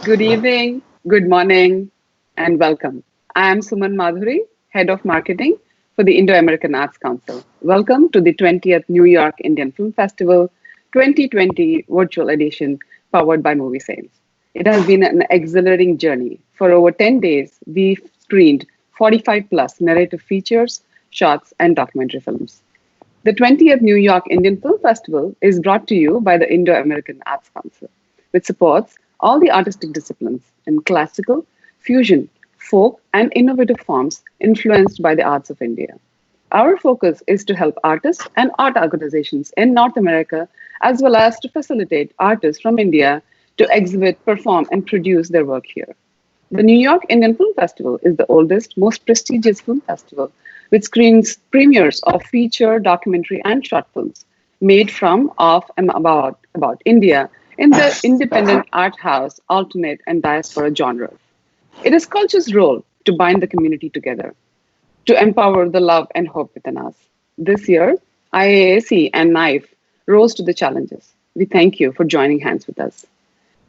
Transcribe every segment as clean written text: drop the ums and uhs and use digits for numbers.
Good evening, good morning, and welcome. I am Suman Madhuri, Head of Marketing for the Indo-American Arts Council. Welcome to the 20th New York Indian Film Festival 2020 virtual edition powered by Movie Sales. It has been an exhilarating journey. For over 10 days, we've screened 45 plus narrative features, shorts, and documentary films. The 20th New York Indian Film Festival is brought to you by the Indo-American Arts Council, which supports all the artistic disciplines in classical, fusion, folk, and innovative forms influenced by the arts of India. Our focus is to help artists and art organizations in North America, as well as to facilitate artists from India to exhibit, perform, and produce their work here. The New York Indian Film Festival is the oldest, most prestigious film festival, which screens premieres of feature, documentary, and short films made from, of, and about India in the independent art house, alternate, and diaspora genres. It is culture's role to bind the community together, to empower the love and hope within us. This year, IAAC and NYIIF rose to the challenges. We thank you for joining hands with us.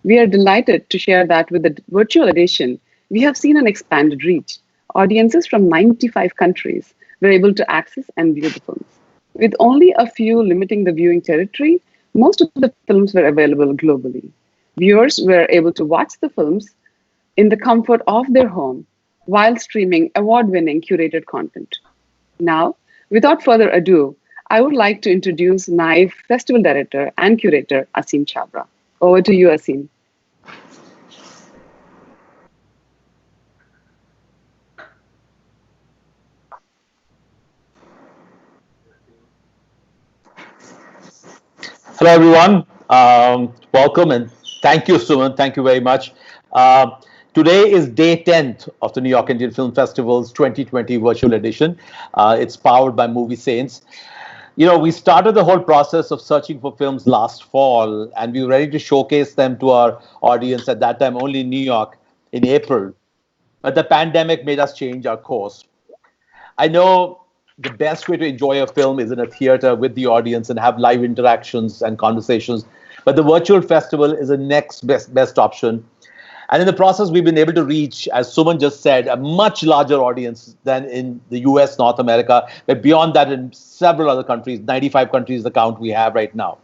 We are delighted to share that with the virtual edition, we have seen an expanded reach. Audiences from 95 countries were able to access and view the films. With only a few limiting the viewing territory, most of the films were available globally. Viewers were able to watch the films in the comfort of their home while streaming award-winning curated content. Now, without further ado, I would like to introduce NYIIF Festival Director and Curator Asim Chapra. Over to you, Asim. Hello, everyone. Welcome and thank you, Suman. Thank you very much. Today is day 10th of the New York Indian Film Festival's 2020 virtual edition. It's powered by Movie Saints. You know, we started the whole process of searching for films last fall, and we were ready to showcase them to our audience at that time only in New York in April. But the pandemic made us change our course. I know the best way to enjoy a film is in a theater with the audience and have live interactions and conversations. But the virtual festival is the next best option. And in the process, we've been able to reach, as Suman just said, a much larger audience than in the US, North America, but beyond that in several other countries, 95 countries, the count we have right now.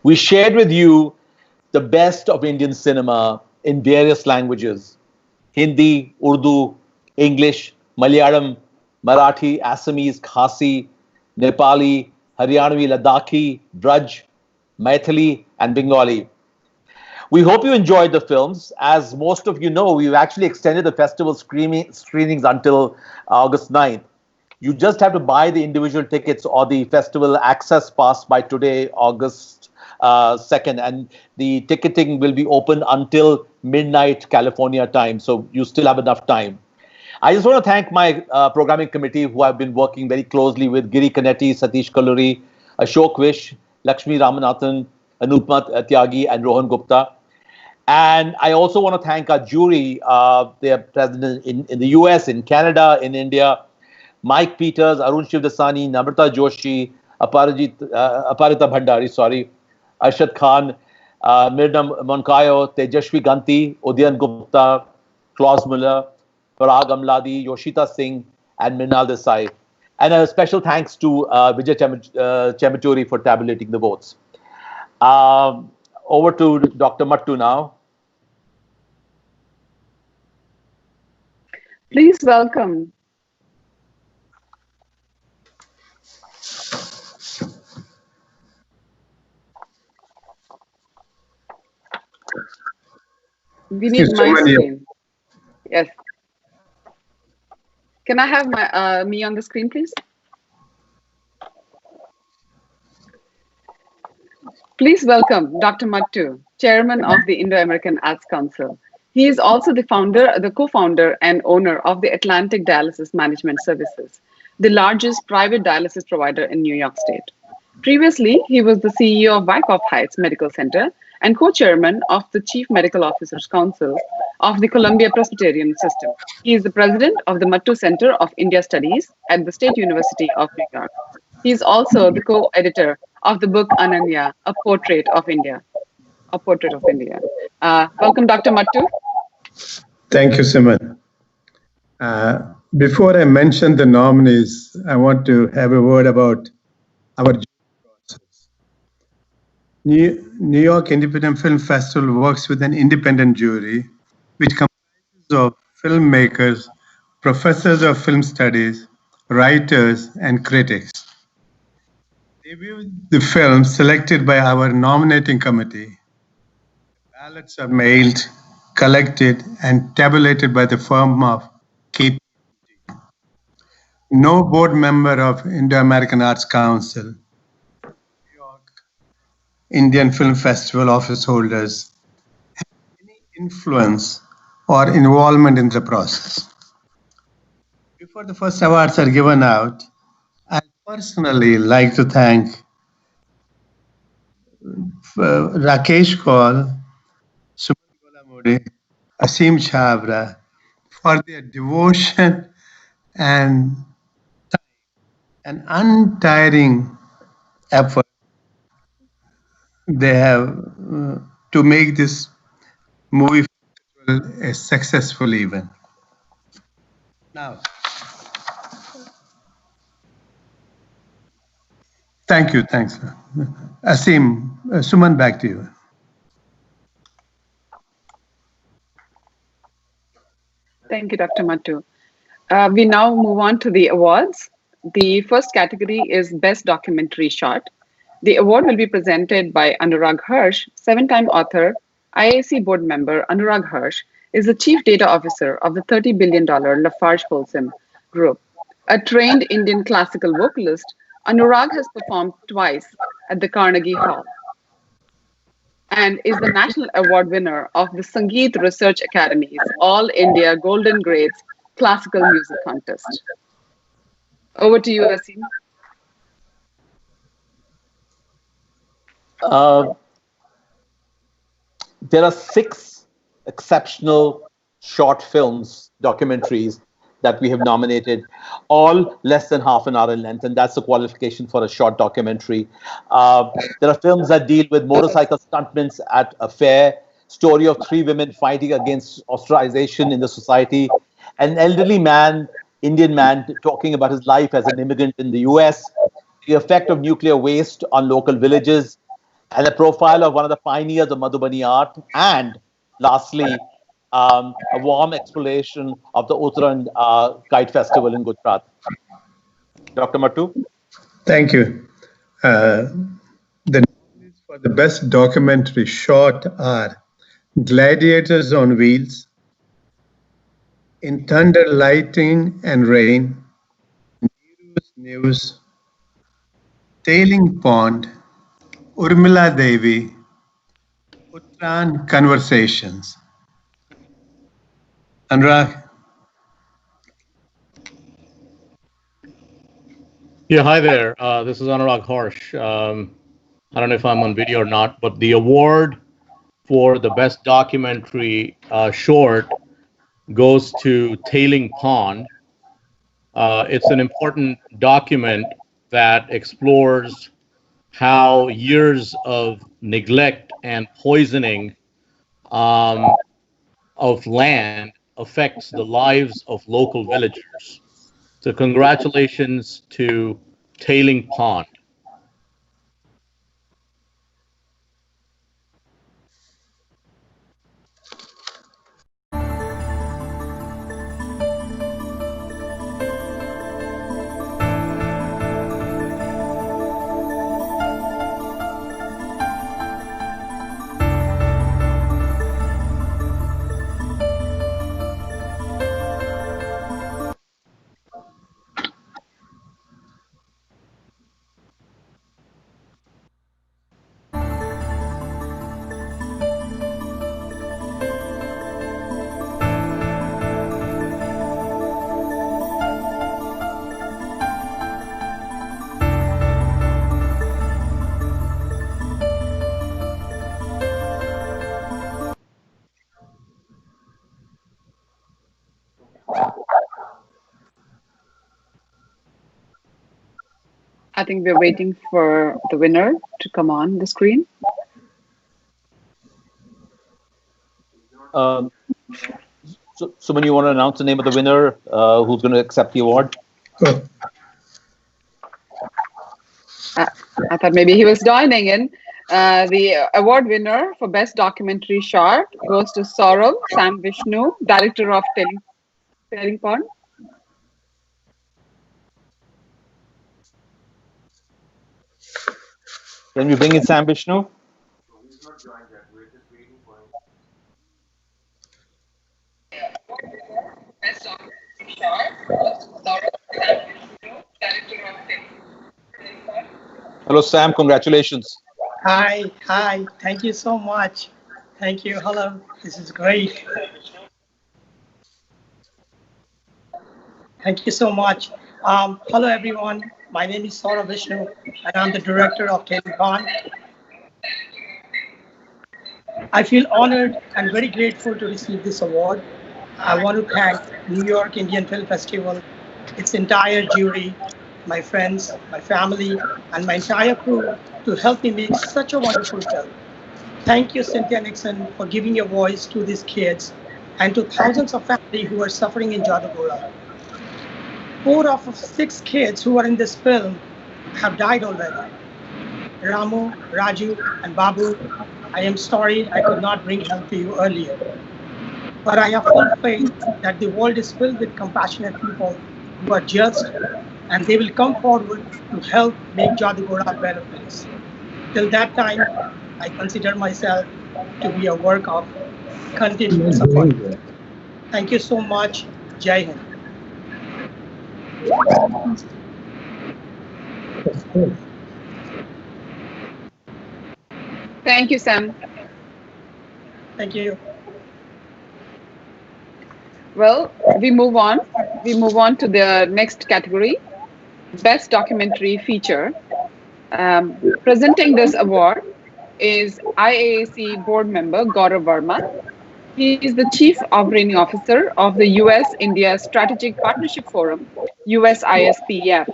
We shared with you the best of Indian cinema in various languages: Hindi, Urdu, English, Malayalam, Marathi, Assamese, Khasi, Nepali, Haryanvi, Ladakhi, Braj, Maithili, and Bengali. We hope you enjoyed the films. As most of you know, we've actually extended the festival screenings until August 9th. You just have to buy the individual tickets or the festival access pass by today, August 2nd. And the ticketing will be open until midnight California time. So you still have enough time. I just want to thank my programming committee, who I've been working very closely with: Giri Kanetti, Satish Kaluri, Ashok Vish, Lakshmi Ramanathan, Anupmat Tyagi, and Rohan Gupta. And I also want to thank our jury. They're present in the US, in Canada, in India: Mike Peters, Arun Shivdasani, Namrata Joshi, Aparita Bhandari, Arshad Khan, Mirna Moncayo, Tejashwi Ganti, Udyan Gupta, Klaus Muller, Parag Amladi, Yoshida Singh, and Mrinal Desai. And a special thanks to Vijay Chematuri for tabulating the votes. Over to Dr. Mattu now. Please welcome. We need my screen. Yes. Can I have my me on the screen, please? Please welcome Dr. Mattu, Chairman of the Indo-American Arts Council. He is also the co-founder and owner of the Atlantic Dialysis Management Services, the largest private dialysis provider in New York State. Previously, he was the CEO of Wyckoff Heights Medical Center and co-chairman of the Chief Medical Officers Council of the Columbia Presbyterian System. He is the president of the Mattu Center of India Studies at the State University of New York. He is also the co-editor of the book Ananya, A Portrait of India. Welcome, Dr. Mattu. Thank you, Simon. Before I mention the nominees, I want to have a word about our process. New York Independent Film Festival works with an independent jury, which comprises of filmmakers, professors of film studies, writers, and critics. They view the films selected by our nominating committee. Ballots are mailed, collected, and tabulated by the firm of KPMG. No board member of Indo-American Arts Council, New York Indian Film Festival office holders have any influence or involvement in the process. Before the first awards are given out, I'd personally like to thank Rakesh Kaul, Suman Golamudi, Asim Chapra for their devotion and an untiring effort they have to make this movie festival a successful event. Now, thank you. Thanks. Asim, Suman, back to you. Thank you, Dr. Mattu. We now move on to the awards. The first category is Best Documentary Short. The award will be presented by Anurag Hirsch, seven-time author, IAC board member. Anurag Hirsch is the chief data officer of the $30 billion Lafarge Folsom Group. A trained Indian classical vocalist, Anurag has performed twice at the Carnegie Hall and is the national award winner of the Sangeet Research Academy's All India Golden Grades Classical Music Contest. Over to you, Asim. There are 6 exceptional short films, documentaries that we have nominated, all less than half an hour in length, and that's the qualification for a short documentary. There are films that deal with motorcycle stuntmen at a fair, story of 3 women fighting against ostracization in the society, an elderly man, Indian man, talking about his life as an immigrant in the US, the effect of nuclear waste on local villages, and a profile of one of the pioneers of Madhubani art, and lastly, a warm exploration of the Uttarakhand Kite Festival in Gujarat. Dr. Mattu? Thank you. The nominees for the best documentary short are Gladiators on Wheels, In Thunder, Lightning and Rain, News, Tailing Pond, Urmila Devi, Uttran Conversations. Anurag? Yeah, hi there. This is Anurag Harsh. I don't know if I'm on video or not, but the award for the best documentary short goes to Tailing Pond. It's an important document that explores how years of neglect and poisoning of land affects the lives of local villagers. So congratulations to Tailing Pond. I think we're waiting for the winner to come on the screen. Um, so, Suman, you want to announce the name of the winner who's going to accept the award? Oh, I thought maybe he was joining in. The award winner for Best Documentary Short goes to Saurav Sam Vishnu, director of Telepon. Can we bring in Sam Vishnu? He's not joined yet. We're just waiting for him. Best Documentary Short goes to Saurav Sam Vishnu, director of Telepon. Hello, Sam. Congratulations. Hi. Thank you so much. Thank you. Hello. This is great. Thank you so much. Hello, everyone. My name is Saurav Vishnu, and I'm the director of Telecon. I feel honored and very grateful to receive this award. I want to thank New York Indian Film Festival, its entire jury, my friends, my family, and my entire crew to help me make such a wonderful film. Thank you, Cynthia Nixon, for giving a voice to these kids and to thousands of families who are suffering in Jadugora. 4 of 6 kids who are in this film have died already. Ramu, Raju, and Babu, I am sorry I could not bring help to you earlier. But I have full faith that the world is filled with compassionate people who are just, and they will come forward to help make Jadugora a better place. Till that time, I consider myself to be a work of continuous support. Thank you so much. Jai Hind. Thank you, Sam. Thank you. Well, we move on. We move on to the next category, Best Documentary Feature. Presenting this award is IAAC board member Gaurav Verma. He is the Chief Operating Officer of the US-India Strategic Partnership Forum, USISPF,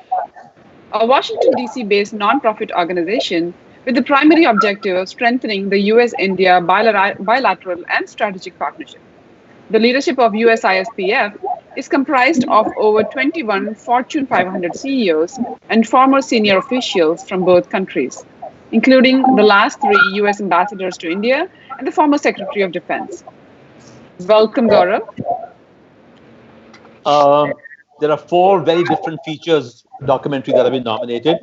a Washington, D.C.-based nonprofit organization with the primary objective of strengthening the US-India bilateral and strategic partnership. The leadership of USISPF is comprised of over 21 Fortune 500 CEOs and former senior officials from both countries, including the last 3 US ambassadors to India and the former Secretary of Defense. Welcome, Gaurav. There are 4 very different features documentaries that have been nominated.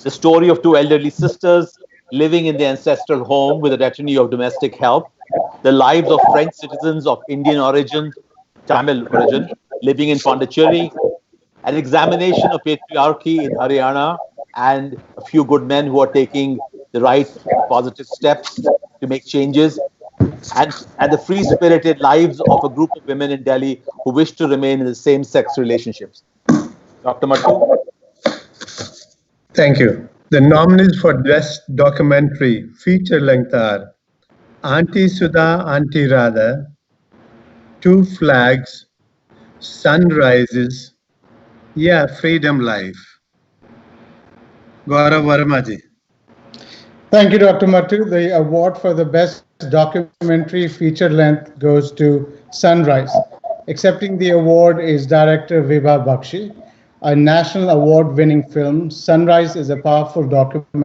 The story of 2 elderly sisters living in their ancestral home with a retinue of domestic help. The lives of French citizens of Indian origin, Tamil origin, living in Pondicherry. An examination of patriarchy in Haryana, and a few good men who are taking the right positive steps to make changes. And the free-spirited lives of a group of women in Delhi who wish to remain in the same-sex relationships. Dr. Mattu? thank you. The nominees for Best Documentary Feature Length are Auntie Sudha, Auntie Radha, 2 Flags, Sunrises, Yeah, Freedom Life. Gaurav Verma ji. Thank you, Dr. Mattu. The award for the best documentary feature length goes to Sunrise. Accepting the award is director Vibha Bakshi. A national award-winning film, Sunrise is a powerful documentary.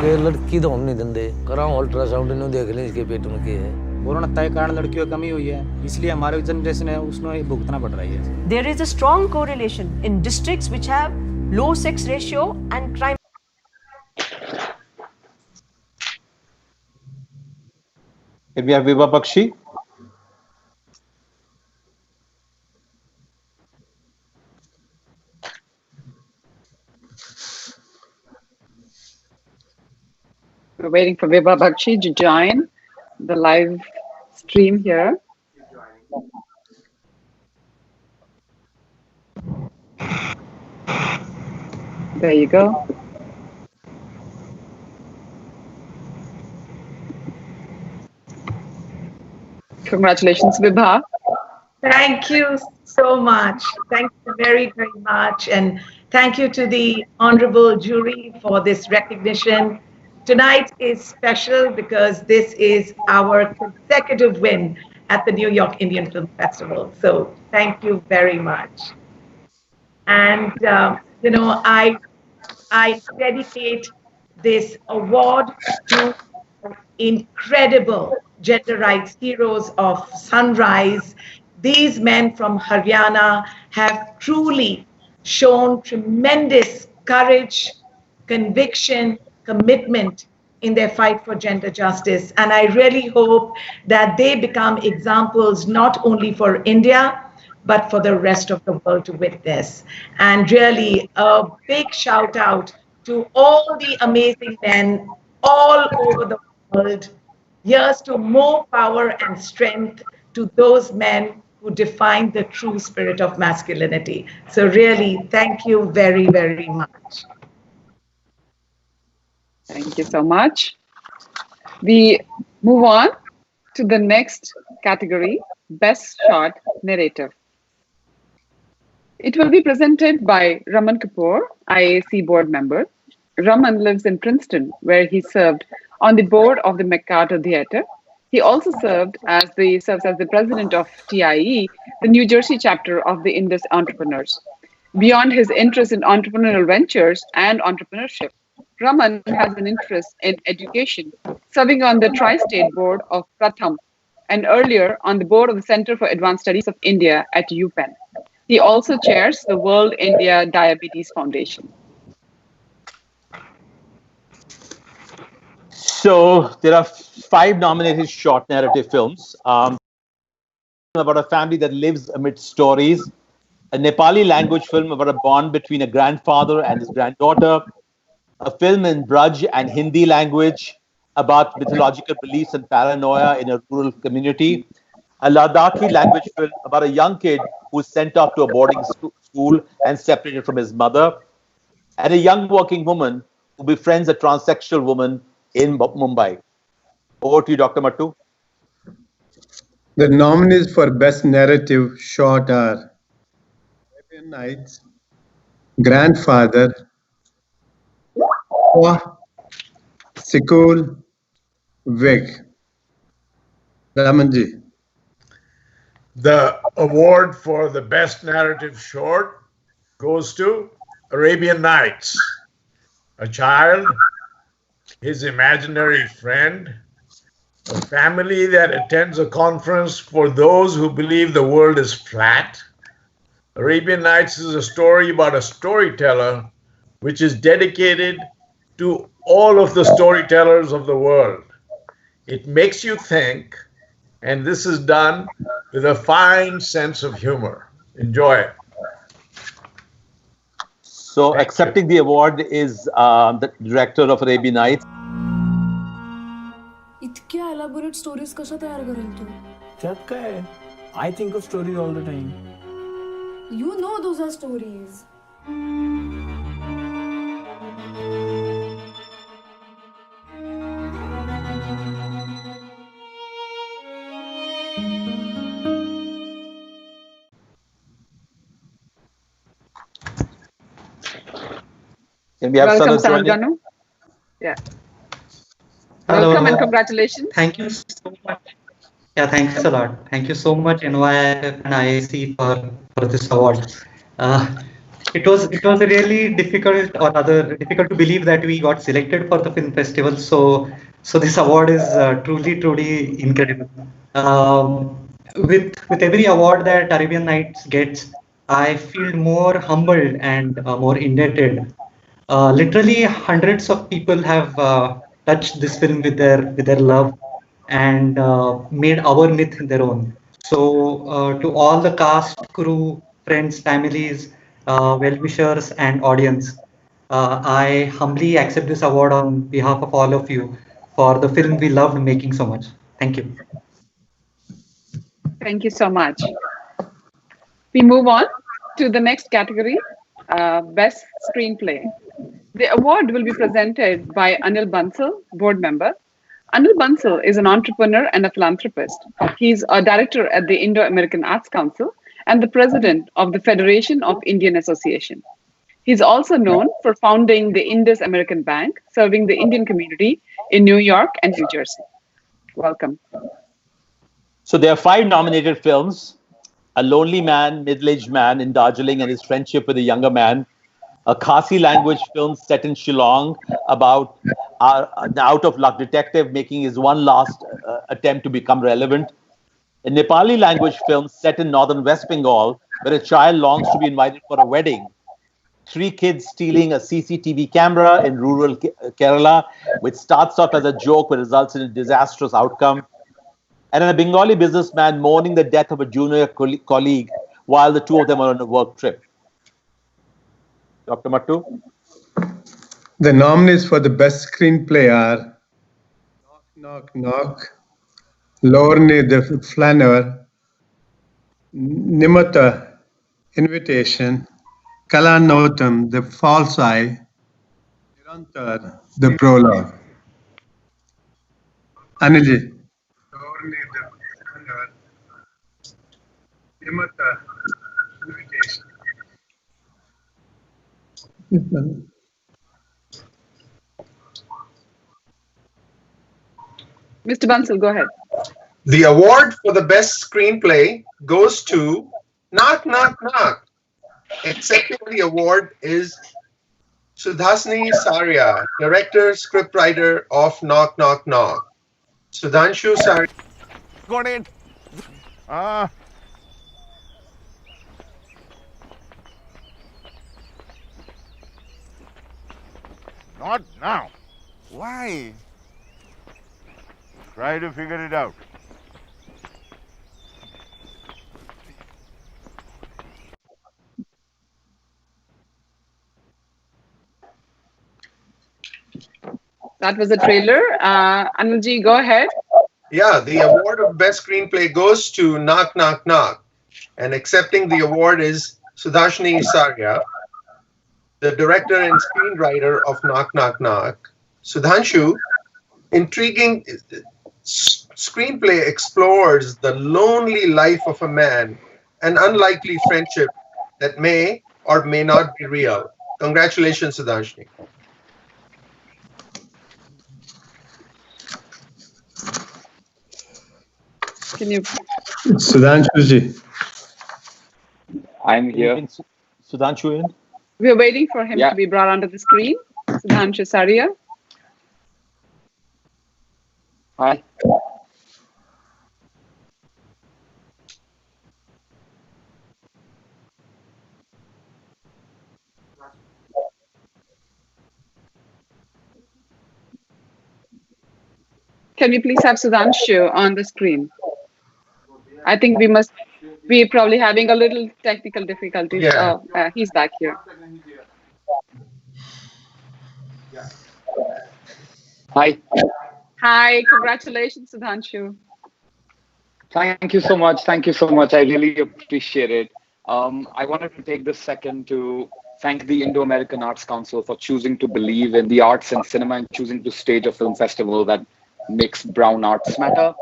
लड़की तो हम नहीं देंगे कराओ ultrasound इन्हों देख लें इसके पेट में क्या है कोरोना तय कारण लड़कियों की कमी हुई है इसलिए हमारे जनरेशन है उसमें भुगतना पड़ रही है There is a strong correlation in districts which have low sex ratio and crime. Can we have Vibha Bakshi? We're waiting for Vibha Bakshi to join the live stream here. There you go. Congratulations, Vibha. Thank you so much. Thank you very, very much. And thank you to the honorable jury for this recognition, tonight is special because this is our consecutive win at the New York Indian Film Festival. So thank you very much. And, I dedicate this award to incredible gender rights heroes of Sunrise. These men from Haryana have truly shown tremendous courage, conviction, commitment in their fight for gender justice. And I really hope that they become examples not only for India, but for the rest of the world to witness. And really, a big shout out to all the amazing men all over the world. Here's to more power and strength to those men who define the true spirit of masculinity. So really, thank you very, very much. Thank you so much. We move on to the next category, Best Short Narrative. It will be presented by Raman Kapoor, IAC board member. Raman lives in Princeton, where he served on the board of the McCarter Theatre. He also serves as the president of TIE, the New Jersey chapter of the Indus Entrepreneurs. Beyond his interest in entrepreneurial ventures and entrepreneurship, Raman has an interest in education, serving on the Tri-State Board of Pratham and earlier on the board of the Center for Advanced Studies of India at UPenn. He also chairs the World India Diabetes Foundation. So there are 5 nominated short narrative films. About a family that lives amid stories, a Nepali language film about a bond between a grandfather and his granddaughter, a film in Braj and Hindi language about mythological beliefs and paranoia in a rural community, a Ladakhi language film about a young kid who is sent off to a boarding school and separated from his mother, and a young working woman who befriends a transsexual woman in Mumbai. Over to you, Dr. Mattu. The nominees for Best Narrative Short are Arabian Nights, Grandfather, Sikul, Vig. Ramanji. The award for the best narrative short goes to Arabian Nights. A child, his imaginary friend, a family that attends a conference for those who believe the world is flat. Arabian Nights is a story about a storyteller which is dedicated to all of the storytellers of the world. It makes you think, and this is done with a fine sense of humor. Enjoy it. So accepting the award is the director of Arabian Nights. इतक्या elaborate stories कशा तयार करेल तू? त्यात काय? I think of stories all the time. You know those are stories. Can we have Welcome, Sanjanu? Sanjanu. Yeah. Hello. Welcome and congratulations. Thank you so much. Yeah, thanks a lot. Thank you so much, NYIIF and IAC for this award. It was really difficult, or rather difficult to believe that we got selected for the film festival. So this award is truly incredible. With every award that Arabian Nights gets, I feel more humbled and more indebted. Literally hundreds of people have touched this film with their love and made our myth their own. So to all the cast, crew, friends, families, well-wishers and audience, I humbly accept this award on behalf of all of you for the film we loved making so much. Thank you. Thank you so much. We move on to the next category, Best Screenplay. The award will be presented by Anil Bansal, board member. Anil Bansal is an entrepreneur and a philanthropist. He's a director at the Indo-American Arts Council and the president of the Federation of Indian Association. He's also known for founding the Indus American Bank, serving the Indian community in New York and New Jersey. Welcome. So there are 5 nominated films: A Lonely Man, Middle-Aged Man in Darjeeling and His Friendship with a Younger Man, a Khasi language film set in Shillong about an out-of-luck detective making his one last attempt to become relevant, a Nepali language film set in northern West Bengal where a child longs to be invited for a wedding, 3 kids stealing a CCTV camera in rural Kerala, which starts off as a joke but results in a disastrous outcome, and a Bengali businessman mourning the death of a junior colleague while the two of them are on a work trip. Dr. Mattu? The nominees for the best screenplay are Knock Knock Knock, Lorne the Flaneur, Nimata Invitation, Kalanotam the False Eye, Nirantar the Prologue. Anilji. Lorne the Flaneur, Nimata Invitation. Mr. Bansal, go ahead. The award for the best screenplay goes to Knock Knock Knock. Accepting the award is Sudhasini Saria, director, scriptwriter of Knock Knock Knock. Sudhanshu Saria. Got it. Not now. Why? Try to figure it out. That was the trailer. Anilji, go ahead. Yeah, the award of best screenplay goes to Knock Knock Knock. And accepting the award is Sudhashini Saria, the director and screenwriter of Knock Knock Knock. Sudhanshu, intriguing screenplay explores the lonely life of a man, an unlikely friendship that may or may not be real. Congratulations, Sudhashini. Can you? Sudhanshuji. I'm here. Sudhanshu in? We're waiting for him to be brought onto the screen. Sudhanshu Saria. Hi. Can we please have Sudhanshu on the screen? I think we're probably having a little technical difficulties. Yeah. Oh, he's back here. Hi. Hi, congratulations, Sudhanshu. Thank you so much. Thank you so much. I really appreciate it. I wanted to take this second to thank the Indo-American Arts Council for choosing to believe in the arts and cinema and choosing to stage a film festival that makes brown arts matter.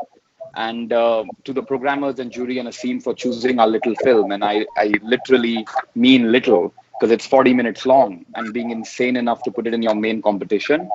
And to the programmers and jury and Asim for choosing our little film. And I literally mean little because it's 40 minutes long and being insane enough to put it in your main competition.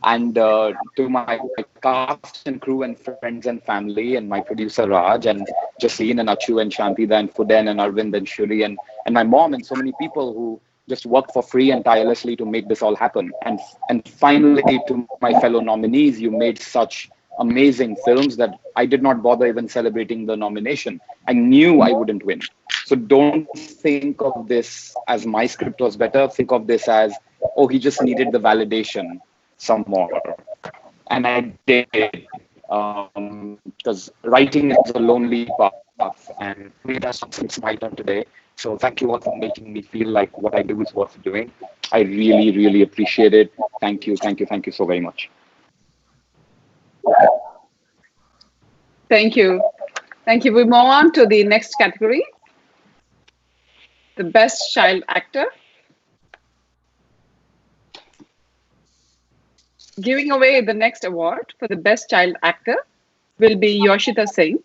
And to my cast and crew and friends and family and my producer Raj and Jasleen and Achu and Shantida and Fuden and Arvind and Shuri and my mom and so many people who just worked for free and tirelessly to make this all happen. And finally, to my fellow nominees, you made such amazing films that I did not bother even celebrating the nomination. I knew I wouldn't win. So don't think of this as my script was better. Think of this as, oh, he just needed the validation some more. And I did, because writing is a lonely path and it's my turn today. So thank you all for making me feel like what I do is worth doing. I really, really appreciate it. Thank you, thank you, thank you so very much. Thank you. Thank you. We move on to the next category, the Best Child Actor. Giving away the next award for the Best Child Actor will be Yoshida Singh,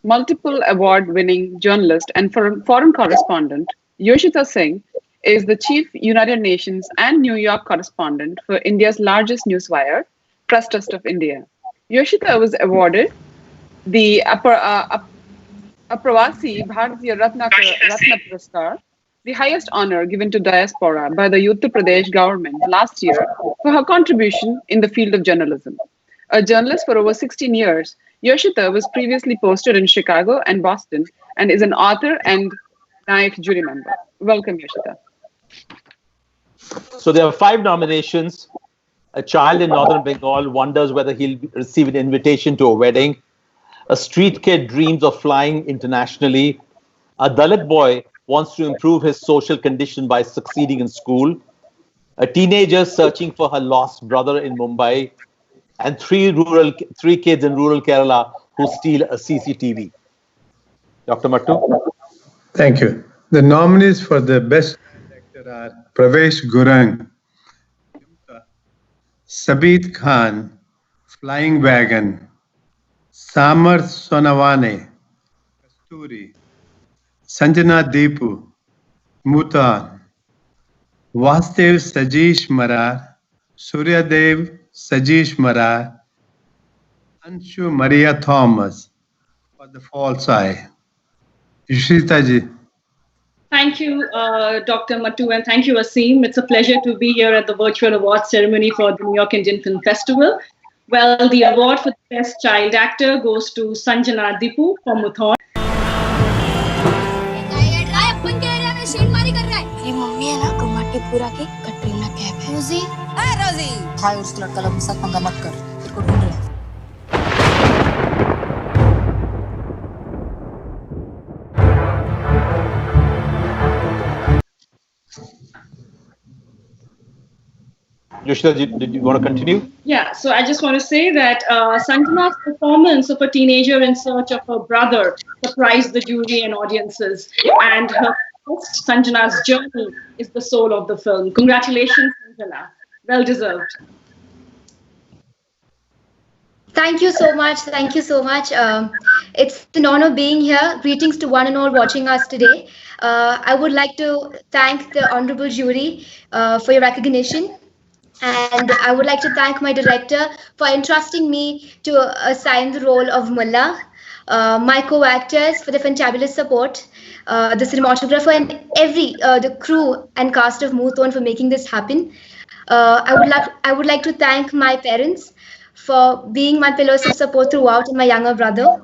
multiple award-winning journalist and foreign correspondent. Yoshida Singh is the Chief United Nations and New York correspondent for India's largest newswire, Press Trust of India. Yoshida was awarded the Apravasi Bharatiya Ratna Puraskar, the highest honor given to diaspora by the Uttar Pradesh government last year for her contribution in the field of journalism. A journalist for over 16 years, Yoshida was previously posted in Chicago and Boston and is an author and NYIIF jury member. Welcome, Yoshida. So there are 5 nominations. A child in northern Bengal wonders whether he'll receive an invitation to a wedding. A street kid dreams of flying internationally. A Dalit boy wants to improve his social condition by succeeding in school. A teenager searching for her lost brother in Mumbai. And 3 kids in rural Kerala who steal a CCTV. Dr. Mattu? Thank you. The nominees for the best actor are Pravesh Gurung, Sabit Khan, Flying Wagon, Samar Sonawane, Kasturi, Sanjanadipu, Mutan, Vastev Sajish Marar, Suryadev Sajish Marar, Anshu Maria Thomas for The False Eye. Yoshida ji. Thank you, Dr. Mattu, and thank you, Asim. It's a pleasure to be here at the virtual awards ceremony for the New York Indian Film Festival. Well, the award for the Best Child Actor goes to Sanjanadipu for Muthon. ये mummy है ना कमाटीपुरा की कटरीना कैफ है। रोजी, हाय रोजी। हाय उस लड़का लोग साथ पंगा मत कर, तेरे को ढूंढ रहा है। Yoshida, did you want to continue? Yeah, so I just want to say that Sanjana's performance of a teenager in search of her brother surprised the jury and audiences. And her first, Sanjana's journey, is the soul of the film. Congratulations, Sanjana. Well deserved. Thank you so much. Thank you so much. It's an honor being here. Greetings to one and all watching us today. I would like to thank the honorable jury for your recognition. And I would like to thank my director for entrusting me to assign the role of Mullah, my co-actors for the fantabulous support, the cinematographer and the crew and cast of Muthon for making this happen. I would like to thank my parents for being my pillars of support throughout, and my younger brother.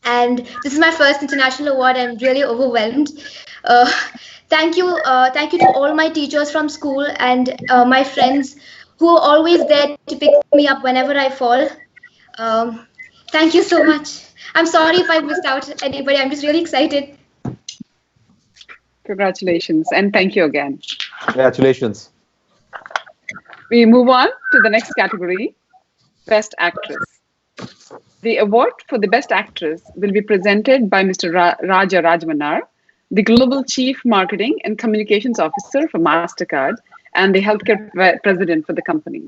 And this is my first international award. I'm really overwhelmed. Thank you to all my teachers from school and my friends who are always there to pick me up whenever I fall. Thank you so much. I'm sorry if I missed out anybody. I'm just really excited. Congratulations and thank you again. Congratulations. We move on to the next category, Best Actress. The award for the Best Actress will be presented by Mr. Raja Rajmanar, the Global Chief Marketing and Communications Officer for MasterCard and the Healthcare President for the company.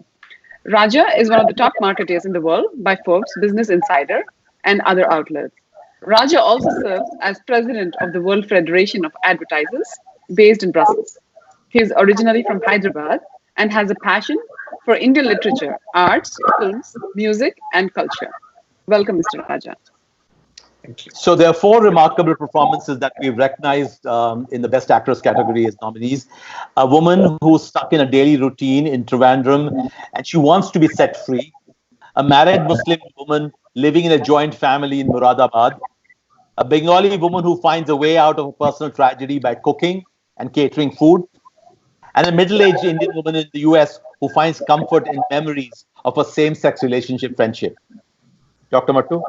Raja is one of the top marketers in the world by Forbes, Business Insider, and other outlets. Raja also serves as President of the World Federation of Advertisers, based in Brussels. He is originally from Hyderabad and has a passion for Indian literature, arts, films, music, and culture. Welcome, Mr. Raja. Thank you. So there are 4 remarkable performances that we've recognized in the Best Actress category as nominees. A woman who's stuck in a daily routine in Trivandrum and she wants to be set free. A married Muslim woman living in a joint family in Muradabad. A Bengali woman who finds a way out of a personal tragedy by cooking and catering food. And a middle-aged Indian woman in the US who finds comfort in memories of a same-sex relationship friendship. Dr. Mattu?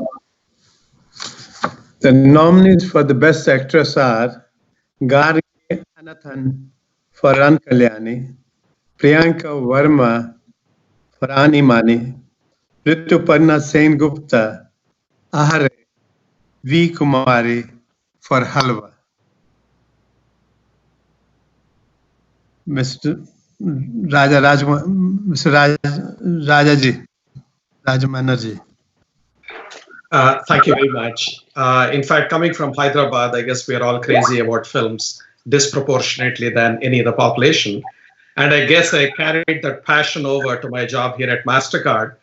The nominees for the Best Actress are Gargi Anathan for Ran Kalyani, Priyanka Verma for Animani, Rituparna Sen Gupta, Ahare, V. Kumari for Halwa. Mr. Rajaji, Rajamanar. Thank you very much. In fact, coming from Hyderabad, I guess we are all crazy about films. disproportionately than any other population. And I guess I carried that passion over to my job here at MasterCard.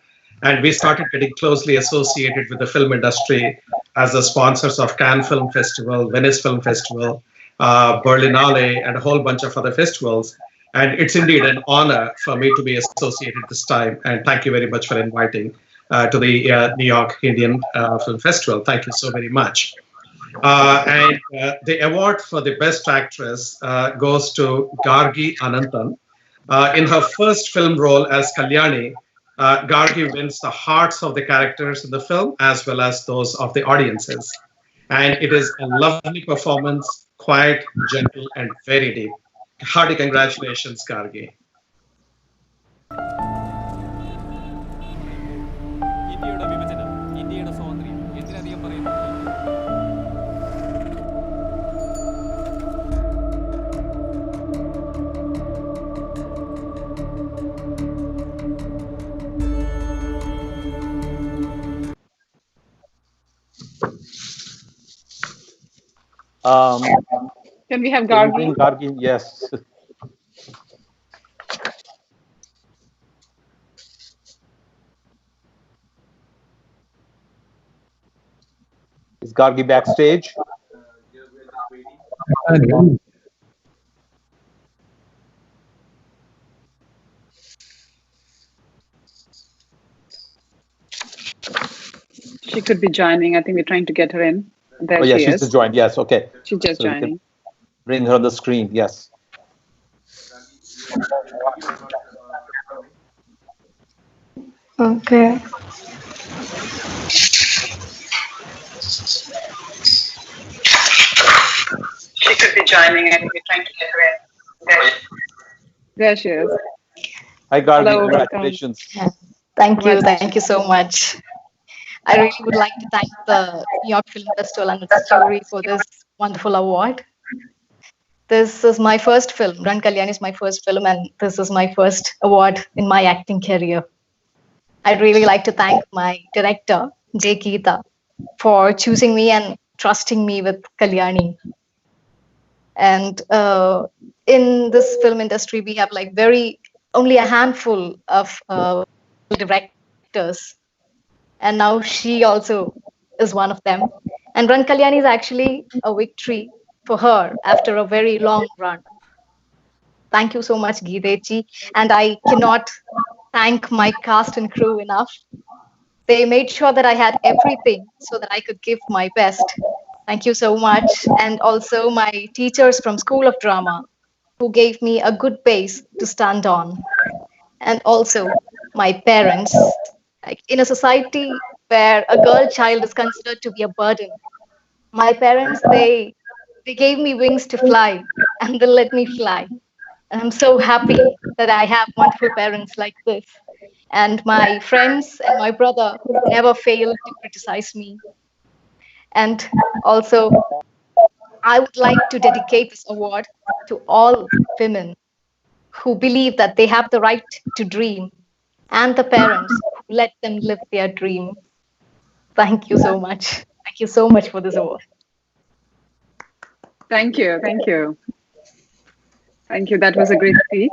And we started getting closely associated with the film industry as the sponsors of Cannes Film Festival, Venice Film Festival, Berlinale, and a whole bunch of other festivals. And it's indeed an honor for me to be associated this time. And thank you very much for inviting to the New York Indian Film Festival. Thank you so very much. The award for the Best Actress goes to Gargi Ananthan. In her first film role as Kalyani, Gargi wins the hearts of the characters in the film as well as those of the audiences. And it is a lovely performance, quiet, gentle, and very deep. Hearty congratulations, Gargi. Can we have Gargi? Gargi, yes. Is Gargi backstage? She could be joining. I think we're trying to get her in. There yeah, she she's is. just joined. Yes, okay. She's just joining. Bring her on the screen. Yes. Okay. She could be joining. I think we're trying to get her in. There she is. Hi, Gargi. Hello, Congratulations. Thank you so much. I really would like to thank the New York Film Festival and its jury for this wonderful award. This is my first film. Run Kalyani is my first film, and this is my first award in my acting career. I'd really like to thank my director, J. Geeta, for choosing me and trusting me with Kalyani. And in this film industry, we have like only a handful of directors. And now she also is one of them. And Run Kalyani is actually a victory for her after a very long run. Thank you so much, Geeteji. And I cannot thank my cast and crew enough. They made sure that I had everything so that I could give my best. Thank you so much. And also my teachers from School of Drama, who gave me a good base to stand on. And also my parents. Like in a society where a girl child is considered to be a burden, my parents, they gave me wings to fly, and they let me fly. And I'm so happy that I have wonderful parents like this. And my friends and my brother who never failed to criticize me. And also, I would like to dedicate this award to all women who believe that they have the right to dream, and the parents who let them live their dream. Thank you so much. Thank you so much for this award. Thank you. Thank you. Thank you. That was a great speech.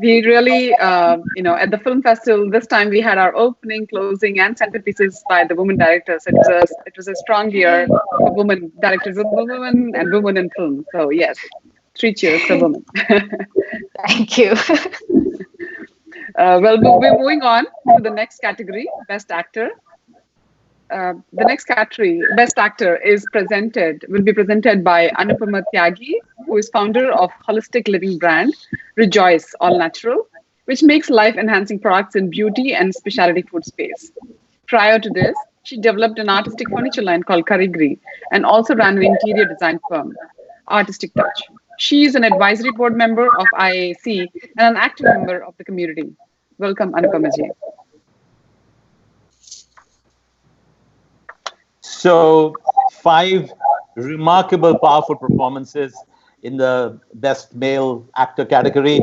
We really, at the film festival this time we had our opening, closing, and centerpieces by the women directors. It was a strong year for women directors, women and women in film. So yes, 3 cheers for women. Thank you. Well, we're moving on to the next category, Best Actor. The next category, Best Actor, will be presented by Anupama Tyagi, who is founder of holistic living brand Rejoice All Natural, which makes life-enhancing products in beauty and specialty food space. Prior to this, she developed an artistic furniture line called Karigri and also ran an interior design firm, Artistic Touch. She is an advisory board member of IAC and an active member of the community. Welcome, Anupama ji. So 5 remarkable, powerful performances in the Best Male Actor category.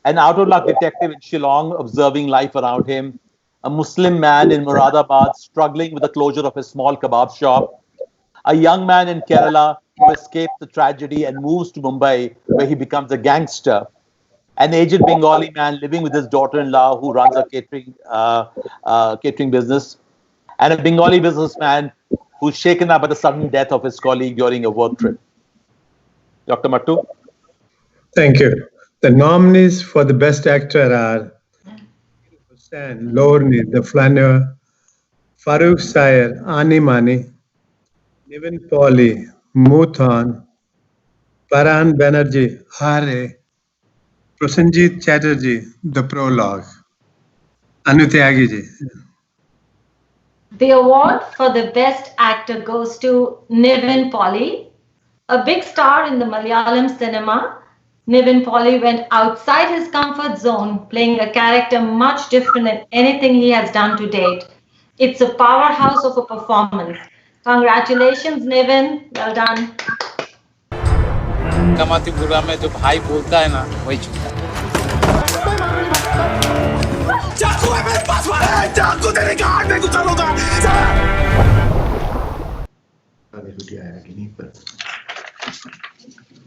An out-of-luck detective in Shillong observing life around him. A Muslim man in Moradabad struggling with the closure of his small kebab shop. A young man in Kerala to escape the tragedy and moves to Mumbai, where he becomes a gangster. An aged Bengali man living with his daughter-in-law, who runs a catering business, and a Bengali businessman who's shaken up at the sudden death of his colleague during a work trip. Dr. Mattu? Thank you. The nominees for the Best Actor are Hussain, Lorne, The Flaneur, Farooq Sayer, Ani Mani, Nivin Pauly, Muthan, Paran Banerjee, Hare, Prosenjit Chatterjee, The Prologue. Anutyagi ji. The award for the Best Actor goes to Nivin Pauly, a big star in the Malayalam cinema. Nivin Pauly went outside his comfort zone, playing a character much different than anything he has done to date. It's a powerhouse of a performance. Congratulations, Nivin. Well done. Kamathipura में जो भाई बोलता है ना वही चुपता है चाकू है मेरे पास वाला चाकू तेरे गांड में घुसा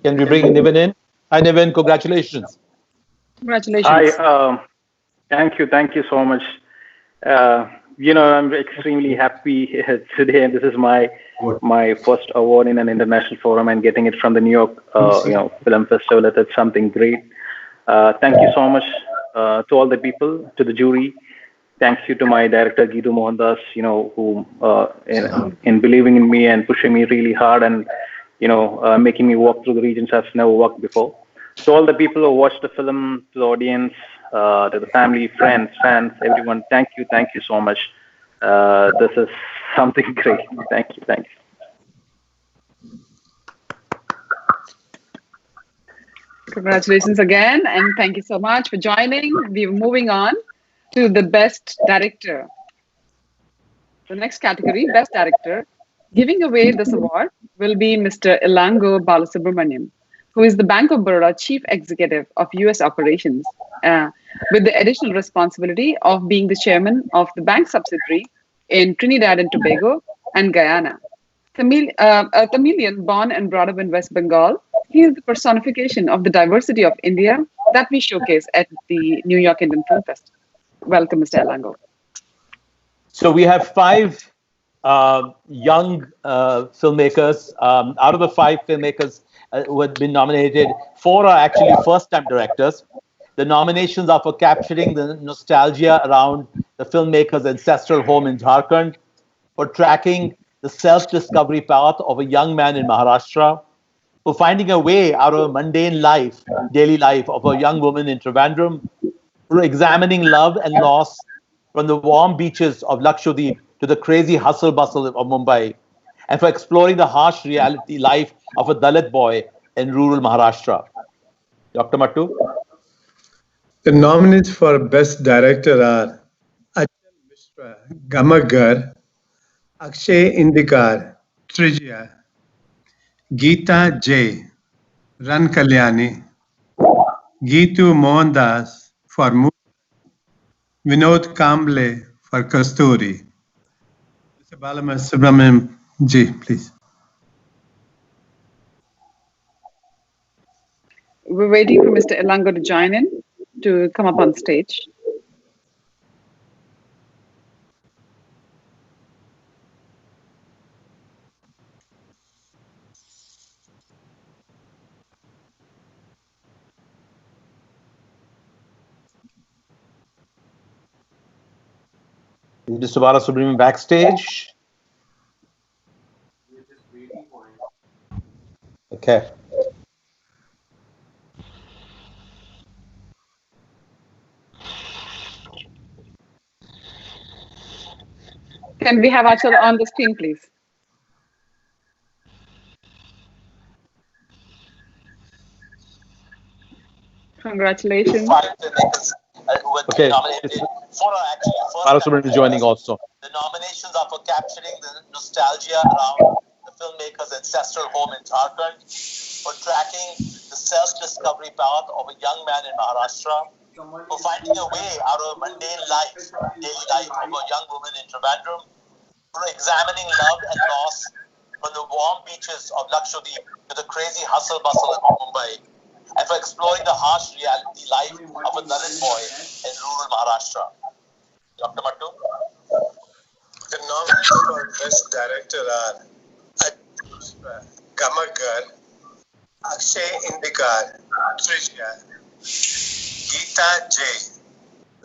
Can we bring Nivin in? Hi, Nivin. Congratulations. Congratulations. Hi. Thank you so much. I'm extremely happy today, and this is my first award in an international forum, and getting it from the New York, Film Festival. That's something great. Thank you so much to all the people, to the jury. Thanks you to my director Gidu Mohandas, who in believing in me and pushing me really hard, and making me walk through the regions I've never walked before. To all the people who watched the film, to the audience, to the family, friends, fans, everyone, thank you so much. This is something great. Thank you. Congratulations again, and thank you so much for joining. We're moving on to the Best Director. The next category, Best Director. Giving away this award will be Mr. Ilango Balasubramaniam, who is the Bank of Baroda Chief Executive of US Operations, with the additional responsibility of being the chairman of the bank subsidiary in Trinidad and Tobago and Guyana. A Tamilian born and brought up in West Bengal, he is the personification of the diversity of India that we showcase at the New York Indian Film Festival. Welcome, Mr. Ilango. So we have 5 young filmmakers. Out of the 5 filmmakers who have been nominated, 4 are actually first-time directors. The nominations are for capturing the nostalgia around the filmmaker's ancestral home in Jharkhand, for tracking the self-discovery path of a young man in Maharashtra, for finding a way out of a mundane life, daily life of a young woman in Trivandrum, for examining love and loss from the warm beaches of Lakshadweep to the crazy hustle-bustle of Mumbai, and for exploring the harsh reality life of a Dalit boy in rural Maharashtra. Dr. Mattu? The nominees for Best Director are Achal Mishra, Gamagar, Akshay Indikar, Trijya, Geeta J, Ran Kalyani, Geetu Mohandas for Moon, Vinod Kamble for Kasturi. Mr. Balasubramaniam ji, please. We're waiting for Mr. Ilango to join in, to come up on stage. Is Mr. Balasubramaniam backstage? Okay. Can we have Achal on the screen, please? Congratulations. Okay. Balasubramaniam is joining also. The nominations are for capturing the nostalgia around the filmmaker's ancestral home in Jharkhand, for tracking the self-discovery path of a young man in Maharashtra, for finding a way out of a mundane life, daily life of a young woman in Trivandrum, for examining love and loss from the warm beaches of Lakshadweep to the crazy hustle bustle of Mumbai, and for exploring the harsh reality life of a Dalit boy in rural Maharashtra. Dr. Mattu? The nominees for Best Director are Gamagar, Akshay Indikar, Trisha, Geeta J,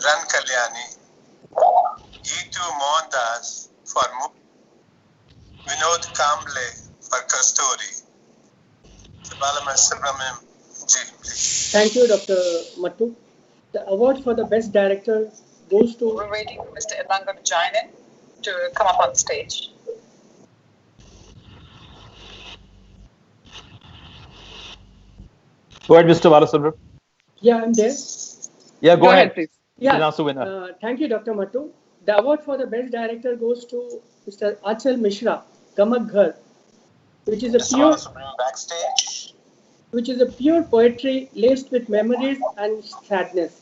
Ran Kalyani, Geetu Mohandas for Vinod Kamble for Kasturi. Sabalama Subramaniam Ji, please. Thank you, Dr. Mattu. The award for the best director goes to. We're waiting for Mr. Ilanga to join in to come up on stage. Go ahead, Mr. Balasubramaniam. Yeah, I'm there. Yeah, go ahead, please. Yeah. Announce the winner. Thank you, Dr. Mattu. The award for the best director goes to Mr. Achal Mishra, Gamak Ghar, which is a pure poetry laced with memories and sadness.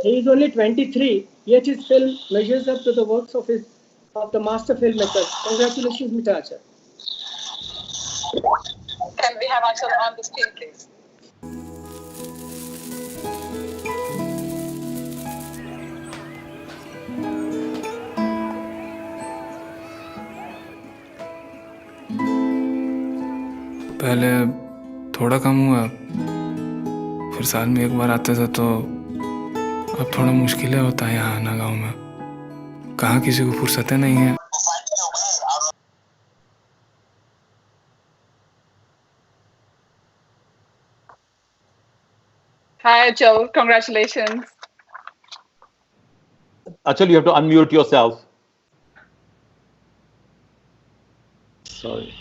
He is only 23, yet his film measures up to the works of the master filmmakers. Congratulations, Mr. Achal. Can we have Achal on the screen, please? पहले थोड़ा कम हुआ, फिर साल में एक बार आते थे, तो अब थोड़ा मुश्किल होता है यहाँ आना गाँव में। कहाँ किसी को फुर्सतें नहीं है। Hi, Achal. Congratulations. Achal, you have to unmute yourself. Sorry.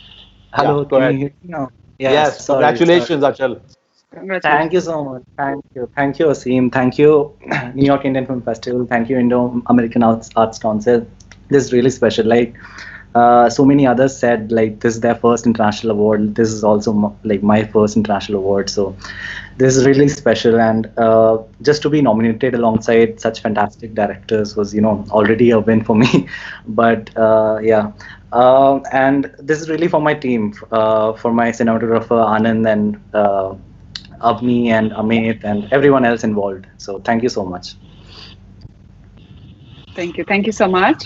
Hello, go can ahead. you hear me now? Yes, sorry, congratulations, sorry. Achal. Thank you so much. Thank you, Asim. Thank you, New York Indian Film Festival. Thank you, Indo-American Arts Council. This is really special. Like so many others said, like this is their first international award. This is also like my first international award. So this is really special, and just to be nominated alongside such fantastic directors was, already a win for me. But yeah. And this is really for my team, for my cinematographer Anand and Avni and Amit and everyone else involved. So thank you so much. Thank you. Thank you so much.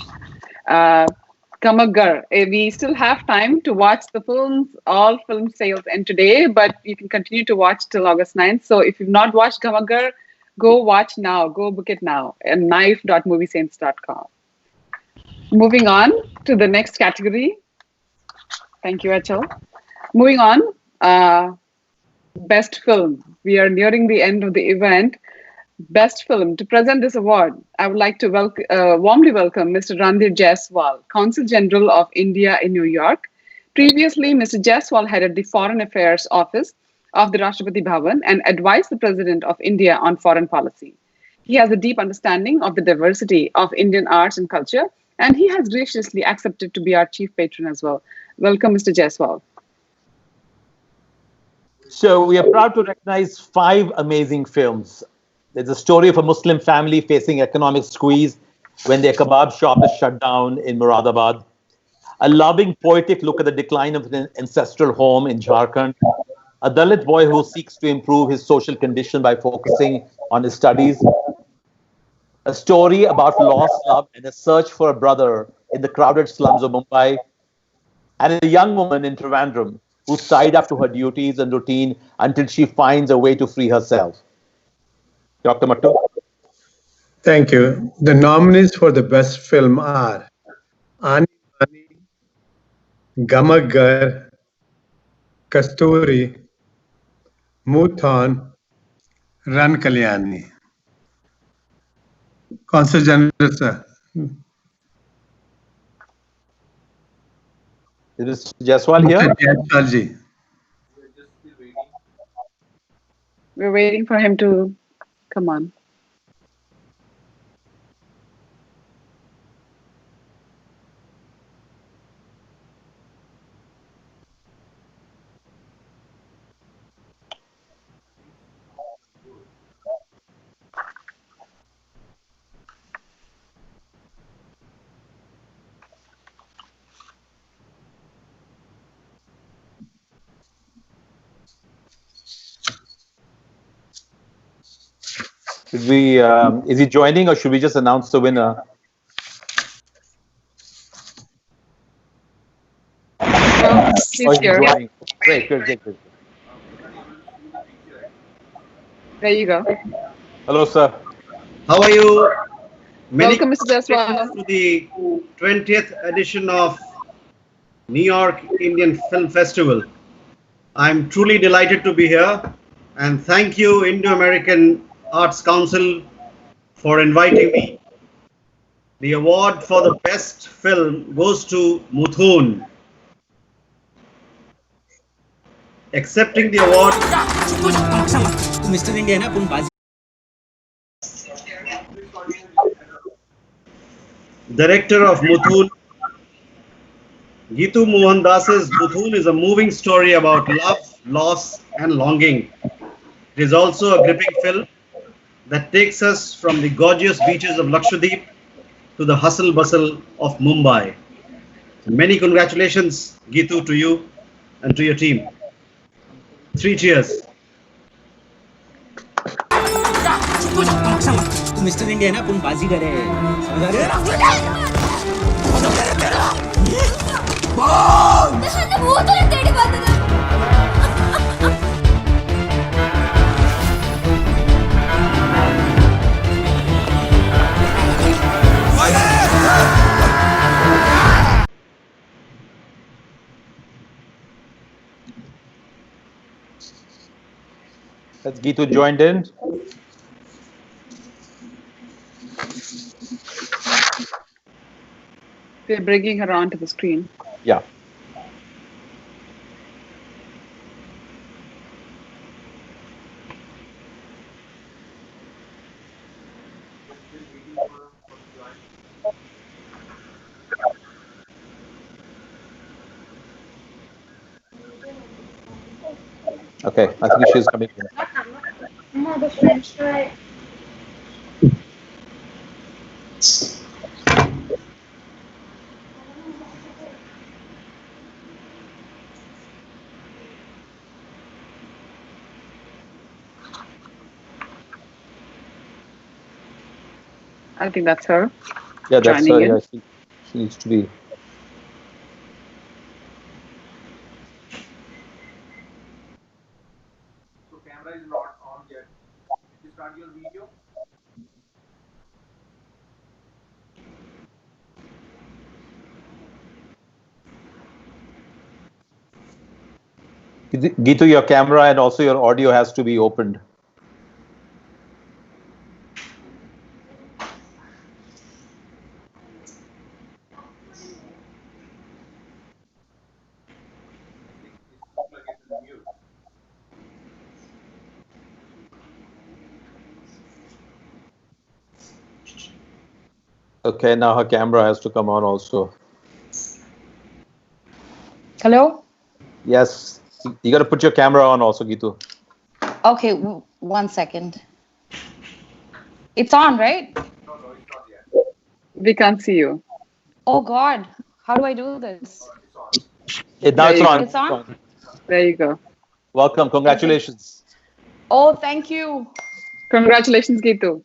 Kamagar, we still have time to watch the films. All film sales end today, but you can continue to watch till August 9th. So if you've not watched Kamagar, go watch now. Go book it now at NYIIF.moviesaints.com. Moving on to the next category. Thank you, Achal. Moving on, Best Film. We are nearing the end of the event. Best Film. To present this award, I would like to warmly welcome Mr. Randir Jaiswal, Consul General of India in New York. Previously, Mr. Jaiswal headed the Foreign Affairs Office of the Rashtrapati Bhavan and advised the President of India on foreign policy. He has a deep understanding of the diversity of Indian arts and culture, and he has graciously accepted to be our chief patron as well. Welcome, Mr. Jaiswal. So we are proud to recognize 5 amazing films. There's a story of a Muslim family facing economic squeeze when their kebab shop is shut down in Moradabad. A loving, poetic look at the decline of an ancestral home in Jharkhand. A Dalit boy who seeks to improve his social condition by focusing on his studies. A story about lost love and a search for a brother in the crowded slums of Mumbai. And a young woman in Trivandrum who's tied up to her duties and routine until she finds a way to free herself. Dr. Mattu? Thank you. The nominees for the best film are Ani Mani, Gamagar, Kasturi, Muthon, Ran Kalyani. Consul General, sir. Is Jaiswal here? Jaiswal. We're waiting for him to come on. Should we? Is he joining, or should we just announce the winner? He's here. Joining. Great, great. There you go. Hello, sir. How are you? Welcome, Mr. Jaswal. To the 20th edition of New York Indian Film Festival. I'm truly delighted to be here, and thank you, Indo-American Arts Council, for inviting me. The award for the best film goes to Muthun. Accepting the award. Mr. India na pun bazi. Director of Muthun, Gitu Mohan Das's Muthun is a moving story about love, loss, and longing. It is also a gripping film that takes us from the gorgeous beaches of Lakshadweep to the hustle bustle of Mumbai. Many congratulations, Gitu, to you and to your team. 3 cheers. Mr. India na pun bazi kare. Has Gitu joined in? We're bringing her onto the screen. Yeah. Okay, I think she's coming in. No, the French fry. I think that's her. Yeah, that's joining her. in. Yeah, she needs to be. So camera is not on yet. Did you start your video? Gitu, your camera and also your audio has to be opened. Okay, now her camera has to come on also. Hello? Yes, you got to put your camera on also, Gitu. Okay, 1 second. It's on, right? We can't see you. Oh God, how do I do this? Now it's on. It's on? There you go. Welcome, congratulations. Oh, thank you. Congratulations, Gitu.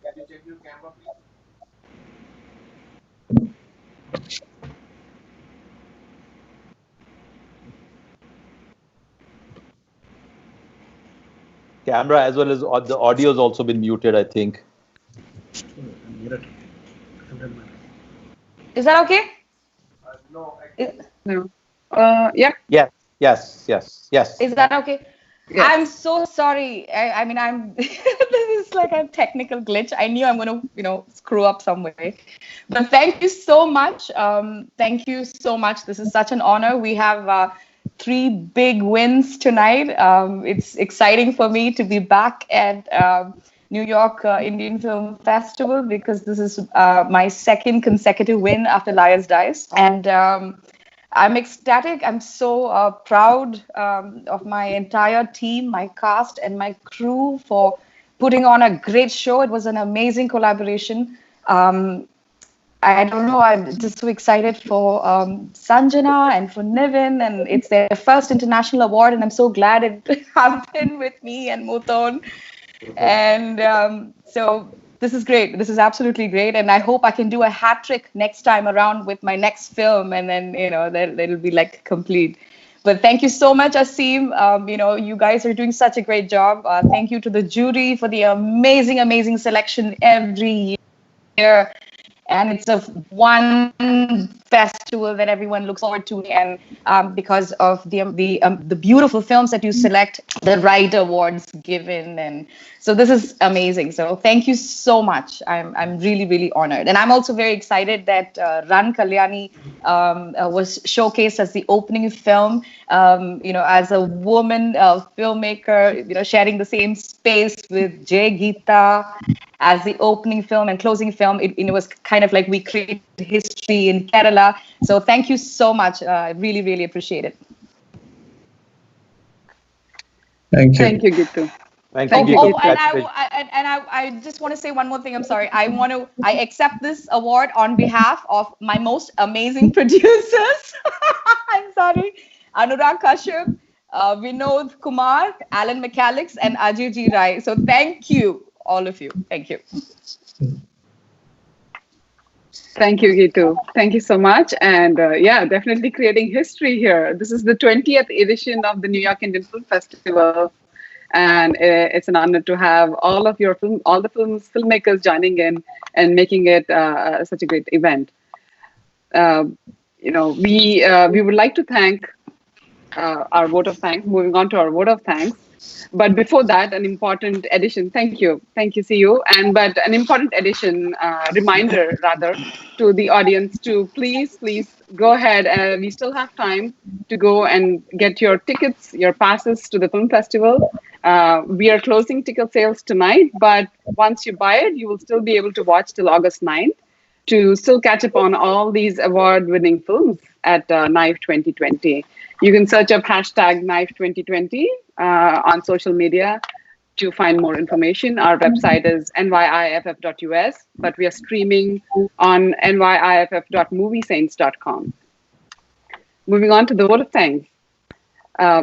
Can you check your camera, please? Camera as well as the audio has also been muted, I think. Is that okay? No. No. Yeah. Yes. Is that okay? Yes. I'm so sorry. I mean, this is like a technical glitch. I knew I'm going to, screw up some way. But thank you so much. Thank you so much. This is such an honor. We have 3 big wins tonight. It's exciting for me to be back at New York Indian Film Festival because this is my 2nd consecutive win after Liar's Dice. And I'm ecstatic. I'm so proud of my entire team, my cast, and my crew for putting on a great show. It was an amazing collaboration. I don't know. I'm just so excited for Sanjana and for Niven, and it's their first international award, and I'm so glad it happened with me and Muton. And so this is great. This is absolutely great, and I hope I can do a hat trick next time around with my next film, and then that'll be like complete. But thank you so much, Asim. You guys are doing such a great job. Thank you to the jury for the amazing, amazing selection every year. And it's a one festival that everyone looks forward to, and because of the beautiful films that you select, the right awards given, and so this is amazing. So thank you so much. I'm really, really honored, and I'm also very excited that Ran Kalyani was showcased as the opening film. As a woman filmmaker, sharing the same space with Jay Geeta as the opening film and closing film. It was kind of like we created history in Kerala. So thank you so much. I really, really appreciate it. Thank you. Thank you, Gitu. Thank you. And I just want to say one more thing. I'm sorry. I accept this award on behalf of my most amazing producers. I'm sorry. Anurag Kashyap, Vinod Kumar, Alan McCallix, and Ajay G. Rai. So thank you, all of you. Thank you. Thank you, Gitu. Thank you so much. And definitely creating history here. This is the 20th edition of the New York Indian Film Festival. And it's an honor to have all the filmmakers joining in and making it such a great event. We would like to thank our vote of thanks. Moving on to our vote of thanks. But before that, an important addition. Thank you, CU. But an important addition, reminder rather, to the audience to please go ahead. We still have time to go and get your tickets, your passes to the film festival. We are closing ticket sales tonight, but once you buy it, you will still be able to watch till August 9th to still catch up on all these award-winning films at NYIIF 2020. You can search up hashtag NYIIF 2020 on social media to find more information. Our website is NYIIF.us, but we are streaming on NYIIF.moviesaints.com. Moving on to the vote of thanks.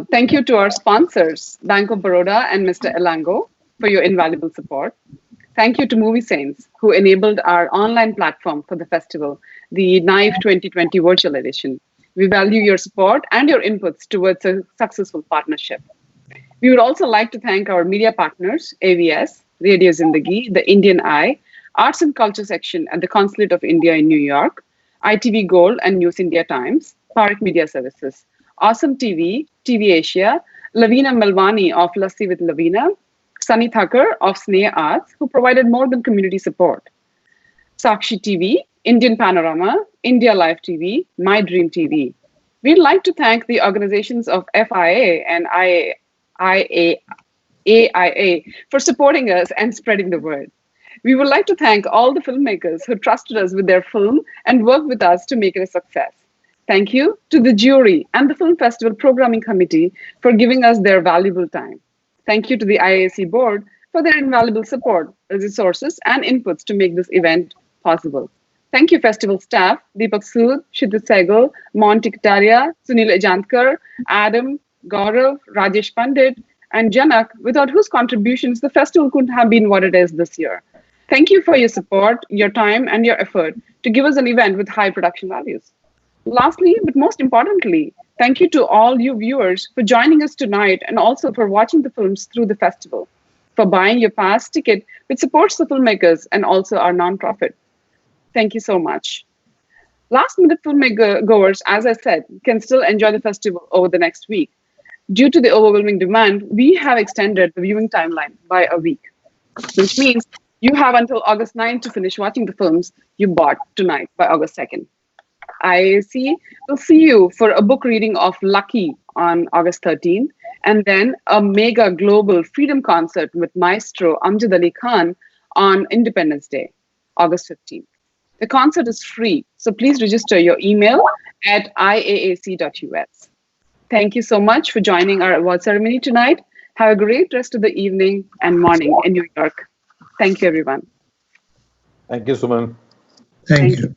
Thank you to our sponsors, Bank of Baroda and Mr. Elango, for your invaluable support. Thank you to Movie Saints, who enabled our online platform for the festival, the NYIIF 2020 virtual edition. We value your support and your inputs towards a successful partnership. We would also like to thank our media partners, AVS, Radio Zindagi, The Indian Eye, Arts and Culture section at the Consulate of India in New York, ITV Gold and News India Times, Parik Media Services, Awesome TV, TV Asia, Lavina Malvani of Lassi with Lavina, Sunny Thakur of Sneha Arts, who provided more than community support, Sakshi TV, Indian Panorama, India Live TV, My Dream TV. We'd like to thank the organizations of FIA and AIA for supporting us and spreading the word. We would like to thank all the filmmakers who trusted us with their film and worked with us to make it a success. Thank you to the jury and the Film Festival Programming Committee for giving us their valuable time. Thank you to the IAC board for their invaluable support, resources, and inputs to make this event possible. Thank you, festival staff, Deepak Sood, Shidit Sehgal, Monty Kataria, Sunil Ajantkar, Adam, Gaurav, Rajesh Pandit, and Janak, without whose contributions the festival couldn't have been what it is this year. Thank you for your support, your time, and your effort to give us an event with high production values. Lastly, but most importantly, thank you to all you viewers for joining us tonight and also for watching the films through the festival, for buying your pass ticket, which supports the filmmakers and also our nonprofit. Thank you so much. Last-minute filmgoers, as I said, can still enjoy the festival over the next week. Due to the overwhelming demand, we have extended the viewing timeline by a week, which means you have until August 9th to finish watching the films you bought tonight by August 2nd. IAC will see you for a book reading of Lucky on August 13th, and then a mega global freedom concert with Maestro Amjad Ali Khan on Independence Day, August 15th. The concert is free, so please register your email at iaac.us. Thank you so much for joining our award ceremony tonight. Have a great rest of the evening and morning in New York. Thank you, everyone. Thank you, Suman. Thank you.